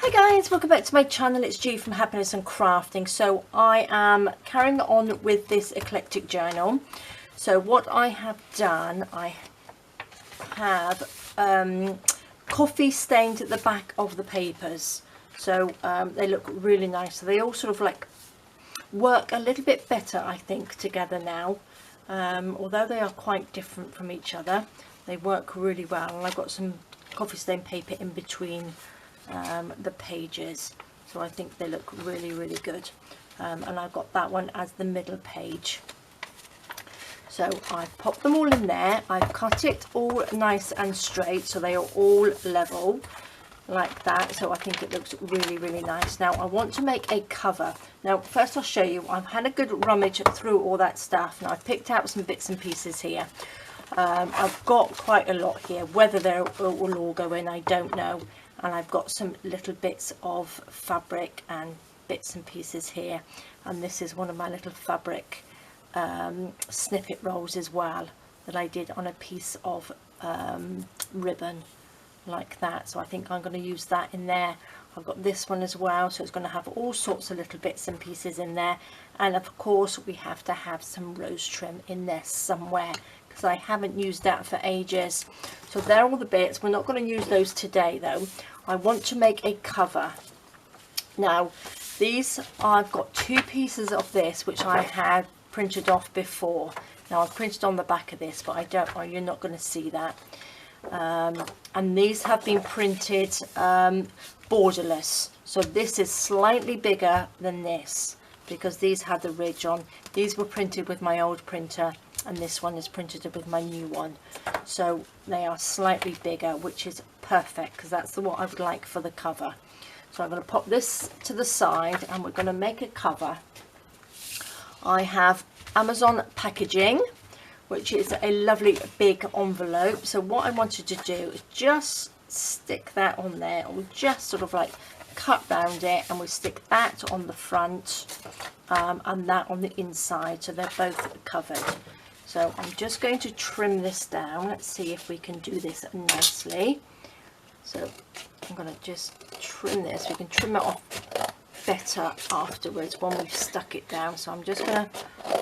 Hi guys, welcome back to my channel. It's G from Happiness and Crafting. So I am carrying on with this eclectic journal. So what I have done, I have coffee stained at the back of the papers. So they look really nice. So they all sort of like work a little bit better, I think, together now. Although they are quite different from each other, they work really well. And I've got some coffee stained paper in between the pages, so I think they look really good. And I've got that one as the middle page. So I've popped them all in there. I've cut it all nice and straight so they are all level like that. So I think it looks really nice. Now I want to make a cover. Now first I'll show you. I've had a good rummage through all that stuff. Now I've picked out some bits and pieces here. I've got quite a lot here. Whether they will all go in, I don't know. And I've got some little bits of fabric and bits and pieces here. And this is one of my little fabric snippet rolls as well that I did on a piece of ribbon like that. So I think I'm going to use that in there. I've got this one as well, so it's going to have all sorts of little bits and pieces in there. And of course we have to have some rose trim in there somewhere, because I haven't used that for ages. So they're all the bits. We're not going to use those today though. I want to make a cover. Now these, I've got two pieces of this which I had printed off before. Now I've printed on the back of this, but I don't, or you're not going to see that. And these have been printed borderless. So this is slightly bigger than this because these had the ridge on. These were printed with my old printer, and this one is printed with my new one. So they are slightly bigger, which is perfect because that's what I would like for the cover. So I'm going to pop this to the side and we're going to make a cover. I have Amazon packaging, which is a lovely big envelope. So what I wanted to do is just stick that on there, or just sort of like cut round it, and we stick that on the front and that on the inside, so they're both covered. So I'm just going to trim this down. Let's see if we can do this nicely. So I'm going to just trim this. We can trim it off better afterwards when we've stuck it down. So I'm just going to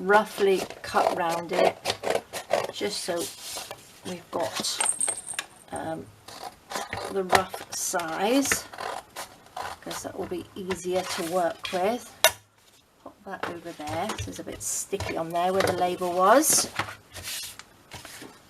roughly cut round it, just so we've got the rough size, because that will be easier to work with. Pop that over there. This is a bit sticky on there where the label was.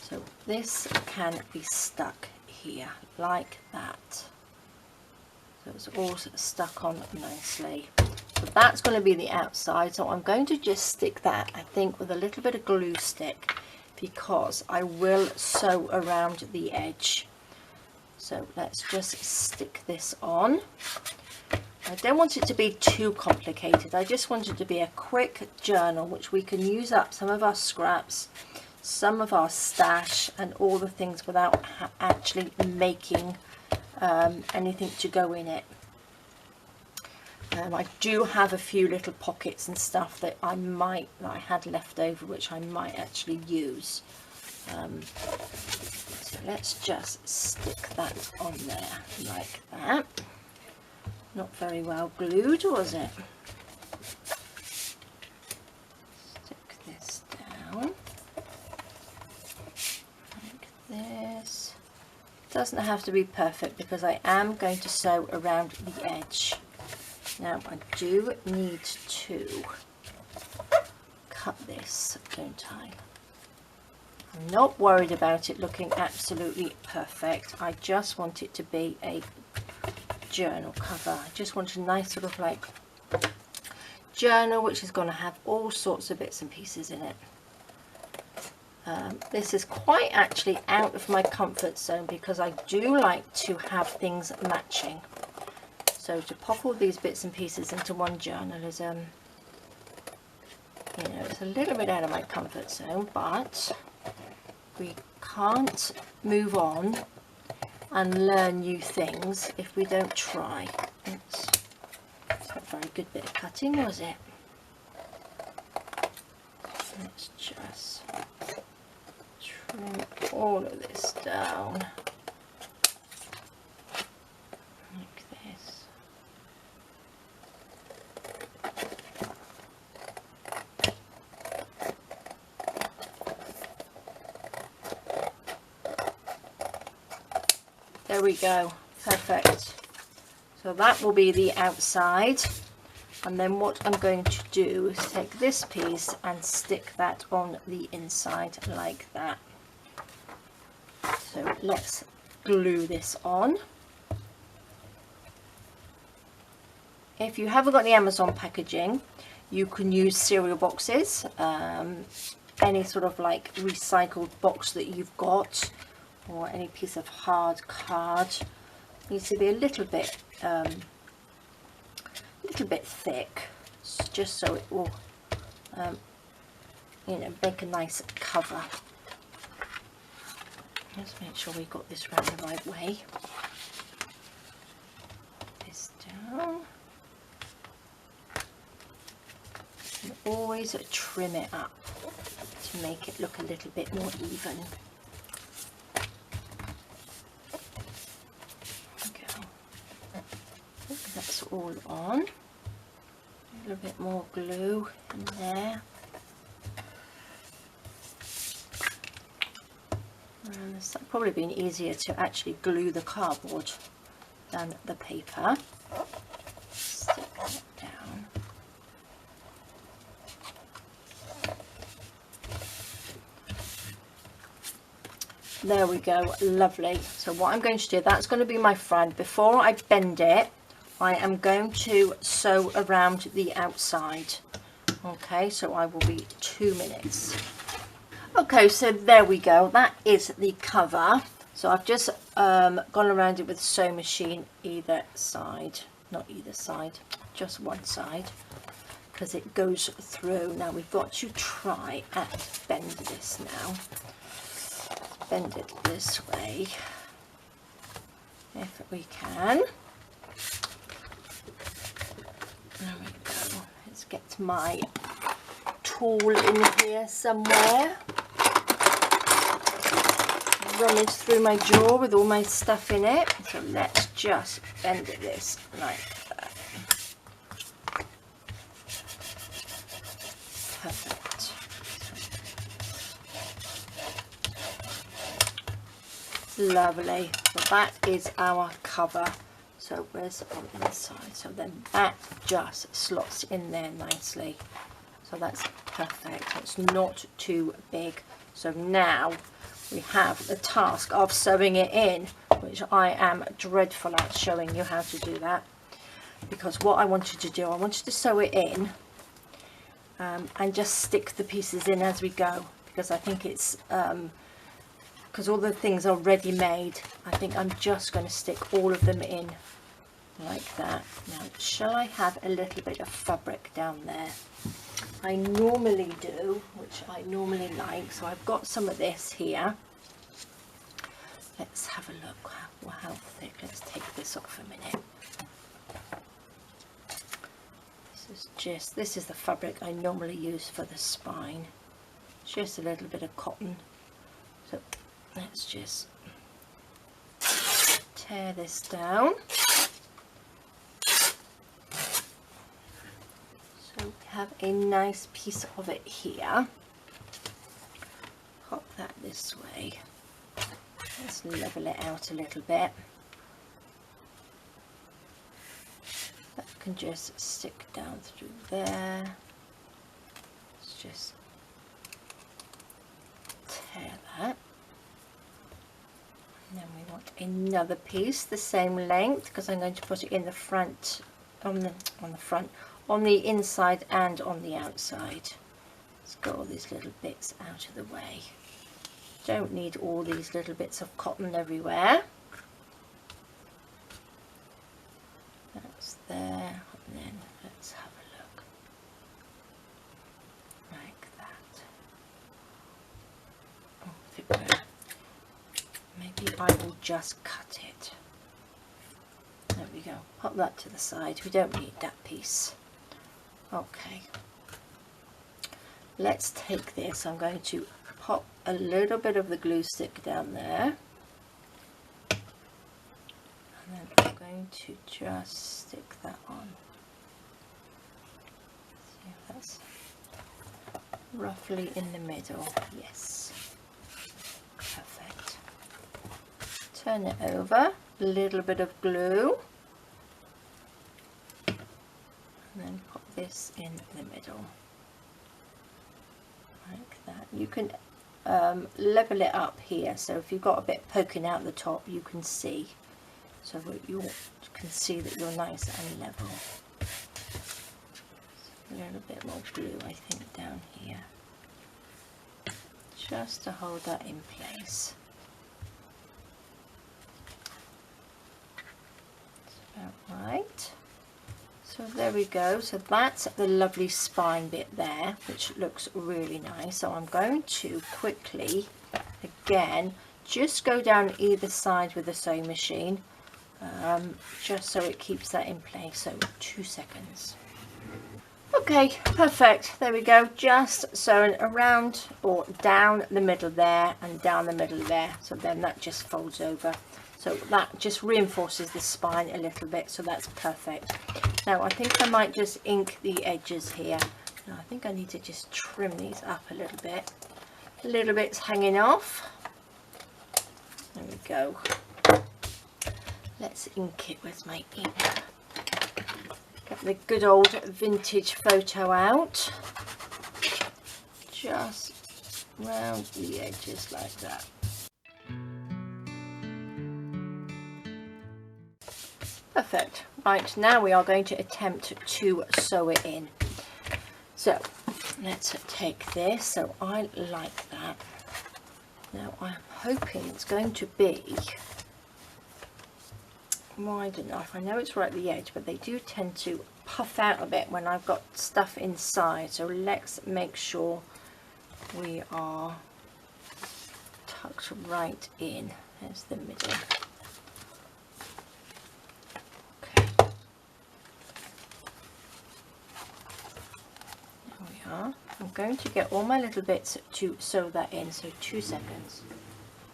So this can be stuck here like that. So it's all stuck on nicely. So that's going to be the outside. So I'm going to just stick that, I think, with a little bit of glue stick, because I will sew around the edge. So let's just stick this on. I don't want it to be too complicated. I just want it to be a quick journal which we can use up some of our scraps, some of our stash, and all the things without actually making anything to go in it. I do have a few little pockets and stuff that I had left over, which I might actually use. So let's just stick that on there like that. Not very well glued, was it? Stick this down like this. It doesn't have to be perfect because I am going to sew around the edge. Now I do need to cut this, don't I? I'm not worried about it looking absolutely perfect. I just want it to be a journal cover. I just want a nice sort of like journal which is going to have all sorts of bits and pieces in it. This is quite actually out of my comfort zone because I do like to have things matching. So to pop all these bits and pieces into one journal is, you know, it's a little bit out of my comfort zone, but we can't move on and learn new things if we don't try. It's not a very good bit of cutting, was it? Let's just trim all of this down like this. There we go, perfect. So that will be the outside, and then what I'm going to do is take this piece and stick that on the inside like that. So let's glue this on. If you haven't got the Amazon packaging, you can use cereal boxes, any sort of like recycled box that you've got, or any piece of hard card. It needs to be a little bit thick, just so it will, you know, make a nice cover. Let's make sure we've got this round the right way. Put this down. And always trim it up to make it look a little bit more even. That's all on. A little bit more glue in there. And it's probably been easier to actually glue the cardboard than the paper. Stick that down. There we go, lovely. So what I'm going to do, that's going to be my front. Before I bend it, I am going to sew around the outside. Okay, so I will be 2 minutes. Okay, so there we go, that is the cover. So I've just gone around it with a sewing machine either side, not either side, just one side, because it goes through. Now we've got to try and bend this now. Bend it this way, if we can. There we go. Let's get my tool in here somewhere. Rummage through my drawer with all my stuff in it. So let's just bend this like that. Perfect. Lovely. So that is our cover. So where's on the inside? So then that just slots in there nicely. So that's perfect. It's not too big. So now we have the task of sewing it in, which I am dreadful at showing you how to do that, because what I wanted to do, I wanted to sew it in and just stick the pieces in as we go, because I think it's because all the things are ready made. I think I'm just going to stick all of them in like that. Now, shall I have a little bit of fabric down there? I normally do, which I normally like. So I've got some of this here. Let's have a look how thick. Let's take this off a minute. This is the fabric I normally use for the spine. Just a little bit of cotton. So let's just tear this down. So we have a nice piece of it here. Pop that this way. Let's level it out a little bit. That can just stick down through there. Let's just tear that. And then we want another piece the same length, because I'm going to put it in the front, on the inside and on the outside. Let's get all these little bits out of the way. Don't need all these little bits of cotton everywhere. That's there, and then let's have a look. Like that. Oh, if it were. Maybe I will just cut it. There we go. Pop that to the side. We don't need that piece. Okay. Let's take this. I'm going to pop a little bit of the glue stick down there. And then I'm going to just stick that on. See if that's roughly in the middle. Yes. Perfect. Turn it over. little bit of glue, and then pop this in the middle like that. You can level it up here, so if you've got a bit poking out the top, you can see, so that you can see that you're nice and level. A little bit more glue, I think, down here, just to hold that in place. That's about right. So there we go. So that's the lovely spine bit there, which looks really nice. So I'm going to quickly, again, just go down either side with the sewing machine, just so it keeps that in place. So 2 seconds. Okay, perfect. There we go. Just sewing around or down the middle there and down the middle there. So then that just folds over. So that just reinforces the spine a little bit. So that's perfect. Now I think I might just ink the edges here. Now, I think I need to just trim these up a little bit. A little bit's hanging off. There we go. Let's ink it with my ink. Get the good old vintage photo out, just round the edges like that. Perfect. Right, now we are going to attempt to sew it in. So let's take this. So I like that. Now I'm hoping it's going to be wide enough. I know it's right at the edge, but they do tend to puff out a bit when I've got stuff inside. So let's make sure we are tucked right in. There's the middle. Okay. There we are. I'm going to get all my little bits to sew that in. So 2 seconds.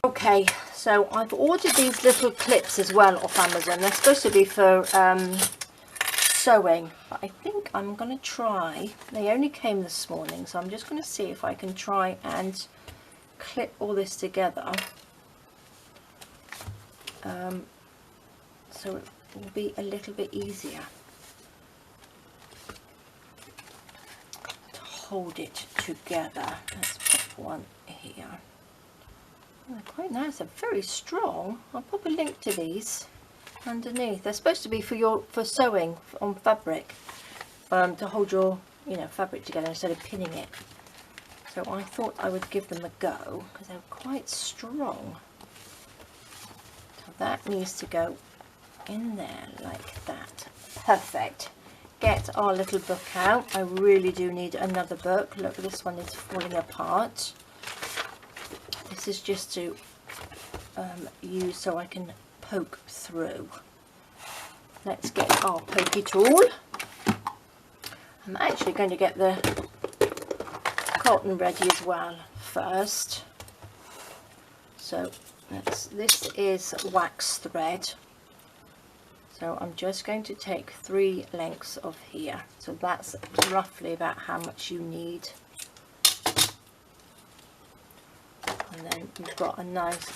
Okay, so I've ordered these little clips as well off Amazon. They're supposed to be for sewing, but I think I'm going to try, they only came this morning, so I'm just going to see if I can try and clip all this together, so it will be a little bit easier to hold it together. Let's put one here. They're quite nice. They're very strong. I'll pop a link to these underneath. They're supposed to be for sewing on fabric, to hold your fabric together instead of pinning it. So I thought I would give them a go because they're quite strong. So that needs to go in there like that. Perfect. Get our little book out. I really do need another book. Look, this one is falling apart. This is just to use so I can poke through. Let's get our pokey tool. I'm actually going to get the cotton ready as well first. So this is wax thread. So I'm just going to take 3 lengths of here. So that's roughly about how much you need. And then you've got a nice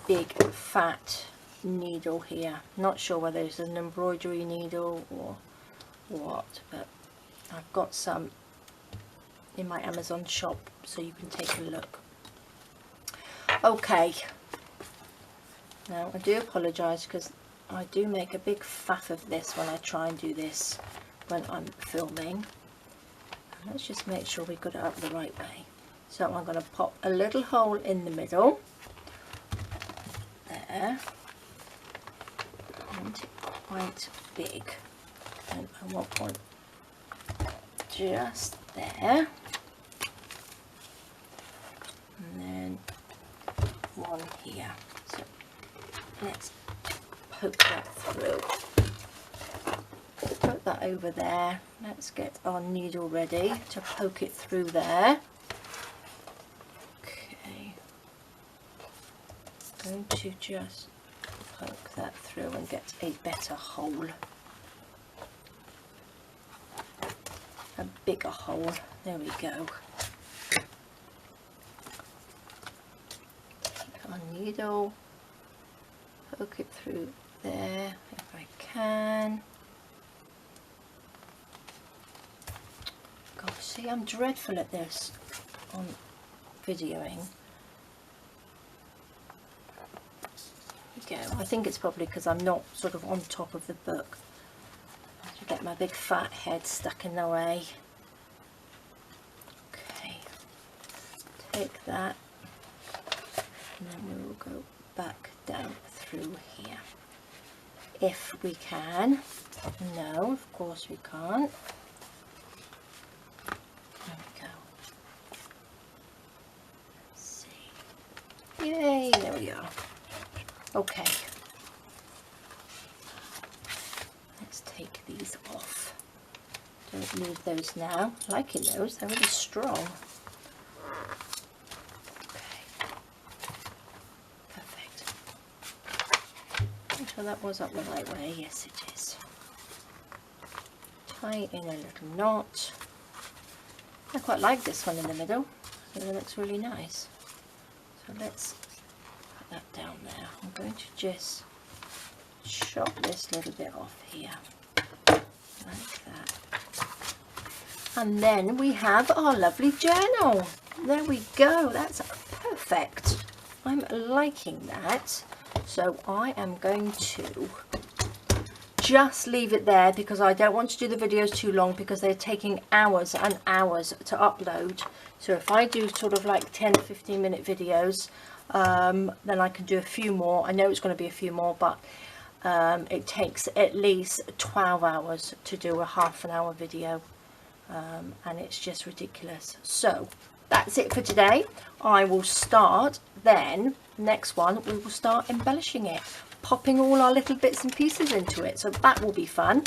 big fat needle here. Not sure whether it's an embroidery needle or what, but I've got some in my Amazon shop, so you can take a look. Okay, now I do apologise because I do make a big faff of this when I try and do this when I'm filming. Let's just make sure we got it up the right way. So I'm going to pop a little hole in the middle there, and quite big, and I want one just there, and then one here. So let's poke that through. Put that over there. Let's get our needle ready to poke it through there. Going to just poke that through and get a better hole, a bigger hole. There we go. Take our needle, poke it through there if I can. God, see, I'm dreadful at this on videoing. There we go. I think it's probably because I'm not sort of on top of the book. I have to get my big fat head stuck in the way. Okay, take that, and then we will go back down through here. If we can. No, of course we can't. There we go. Let's see. Yay, there we are. Okay. Let's take these off. Don't need those now. Liking those, they're really strong. So that was up the right way. Yes, it is. Tie in a little knot. I quite like this one in the middle. I think it looks really nice. So let's put that down there. I'm going to just chop this little bit off here, like that. And then we have our lovely journal. There we go. That's perfect. I'm liking that. So I am going to just leave it there because I don't want to do the videos too long because they're taking hours and hours to upload. So if I do sort of like 10-15 minute videos, then I can do a few more. I know it's going to be a few more, but it takes at least 12 hours to do a half-an-hour video, and it's just ridiculous. So that's it for today. I will start then, next one, we will start embellishing it, popping all our little bits and pieces into it. So that will be fun.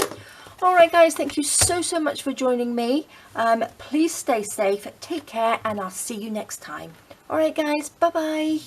All right, guys, thank you so much for joining me. Please stay safe, take care, and I'll see you next time. All right, guys, bye-bye.